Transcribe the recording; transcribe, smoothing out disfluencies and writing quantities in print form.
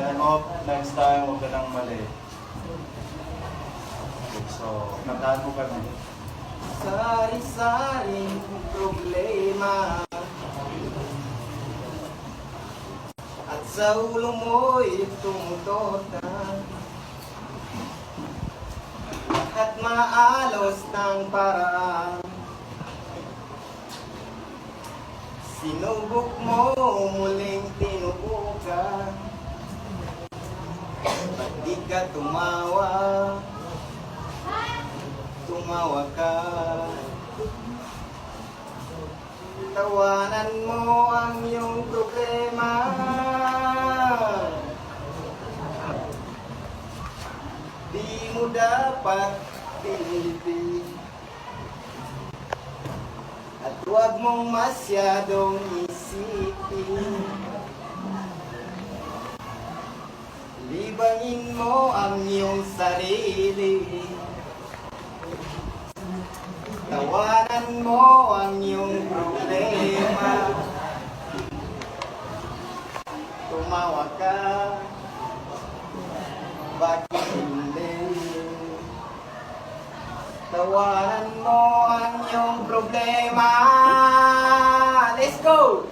Kaya next time, huwag ka nang mali. Okay, so, kantaan mo kami. Sari-saring problema at sa ulo mo'y tumutot na lahat maalos ng paraan. Sinubok mo, muling tinubukan. Ba't di ka tumawa? Tumawa ka. Tawanan mo ang iyong problema. Di mo dapat pilitin. At huwag mong masyadong isipin. Libangin mo ang iyong sarili. Tawanan mo ang iyong problema. Tumawa ka. Bakit hindi? Tawanan mo ang iyong problema. Let's go!